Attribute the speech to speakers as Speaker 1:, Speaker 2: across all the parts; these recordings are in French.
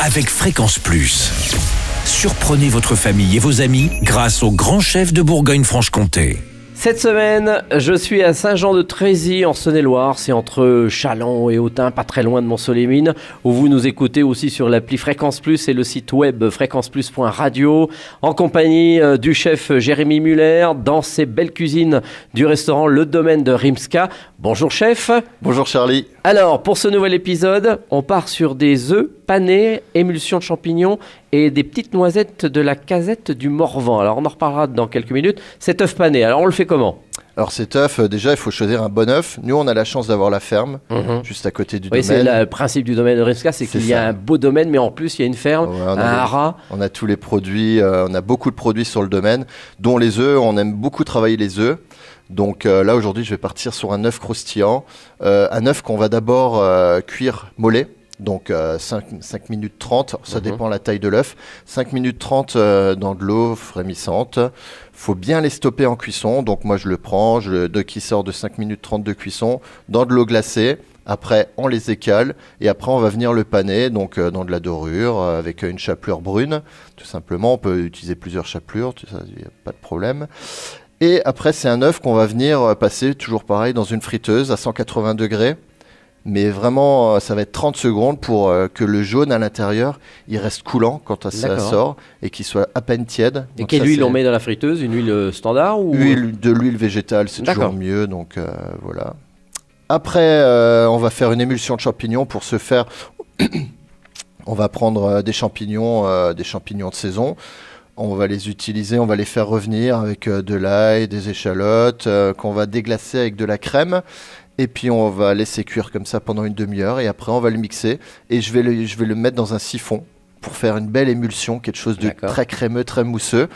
Speaker 1: avec Fréquence Plus. Surprenez votre famille et vos amis grâce au grand chef de Bourgogne-Franche-Comté.
Speaker 2: Cette semaine, je suis à Saint-Jean-de-Trézy en Saône-et-Loire, c'est entre Châlons et Autun, pas très loin de Mont-Solémine, où vous nous écoutez aussi sur l'appli Fréquence Plus et le site web fréquenceplus.radio, en compagnie du chef Jérémy Muller, dans ses belles cuisines du restaurant Le Domaine de Rimska. Bonjour chef.
Speaker 3: Bonjour Charlie.
Speaker 2: Alors, pour ce nouvel épisode, on part sur des œufs panés, émulsion de champignons et des petites noisettes de la casette du Morvan. Alors, on en reparlera dans quelques minutes. Cet œuf pané, alors on le fait comment ?
Speaker 3: Alors cet œuf, déjà il faut choisir un bon œuf. Nous on a la chance d'avoir la ferme, juste à côté du domaine.
Speaker 2: Oui, c'est le principe du domaine de Rimska, c'est qu'il y a un beau domaine, mais en plus il y a une ferme, un haras.
Speaker 3: On a tous les produits, on a beaucoup de produits sur le domaine, dont les œufs. On aime beaucoup travailler les œufs. Donc là aujourd'hui je vais partir sur un œuf croustillant. Un œuf qu'on va d'abord cuire mollet. Donc 5 minutes 30, ça dépend la taille de l'œuf. 5 minutes 30 dans de l'eau frémissante. Faut bien les stopper en cuisson. Donc moi je le prends, qui sort de 5 minutes 30 de cuisson, dans de l'eau glacée. Après on les écale et après on va venir le paner, donc dans de la dorure avec une chapelure brune. Tout simplement, on peut utiliser plusieurs chapelures, il n'y a pas de problème. Et après c'est un œuf qu'on va venir passer, toujours pareil, dans une friteuse à 180 degrés. Mais vraiment, ça va être 30 secondes pour que le jaune à l'intérieur, il reste coulant quand ça sort et qu'il soit à peine tiède.
Speaker 2: Et quelle huile on met dans la friteuse ? Une huile standard ou...
Speaker 3: De l'huile végétale, c'est toujours mieux. Donc voilà. Après, on va faire une émulsion de champignons. Pour ce faire, on va prendre des champignons de saison. On va les utiliser, on va les faire revenir avec de l'ail, des échalotes, qu'on va déglacer avec de la crème. Et puis on va laisser cuire comme ça pendant une demi-heure et après on va le mixer et je vais le mettre dans un siphon pour faire une belle émulsion, quelque chose de très crémeux, très mousseux.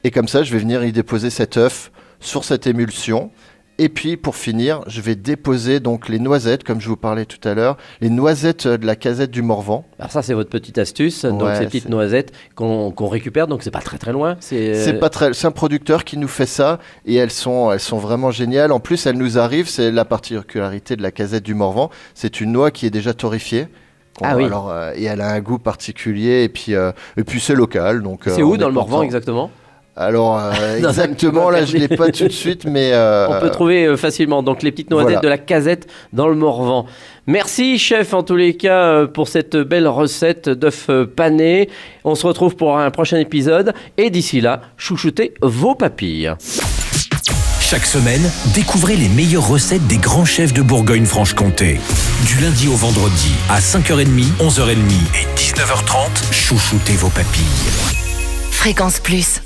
Speaker 3: Et comme ça je vais venir y déposer cet œuf sur cette émulsion. Et puis pour finir, je vais déposer donc les noisettes, comme je vous parlais tout à l'heure, les noisettes de la casette du Morvan.
Speaker 2: Alors ça c'est votre petite astuce, donc ces petites noisettes qu'on récupère, donc c'est pas très loin. C'est
Speaker 3: un producteur qui nous fait ça et elles sont vraiment géniales. En plus elles nous arrivent, c'est la particularité de la casette du Morvan, c'est une noix qui est déjà torréfiée. Alors, et elle a un goût particulier et puis c'est local. Donc,
Speaker 2: c'est où dans le Morvan exactement ?
Speaker 3: Alors exactement, là je ne l'ai pas tout de suite, mais...
Speaker 2: On peut trouver facilement, donc les petites noisettes de la casette dans le Morvan. Merci chef en tous les cas pour cette belle recette d'œufs panés. On se retrouve pour un prochain épisode et d'ici là, chouchoutez vos papilles.
Speaker 1: Chaque semaine, découvrez les meilleures recettes des grands chefs de Bourgogne-Franche-Comté. Du lundi au vendredi à 5h30, 11h30 et 19h30, chouchoutez vos papilles.
Speaker 4: Fréquence Plus.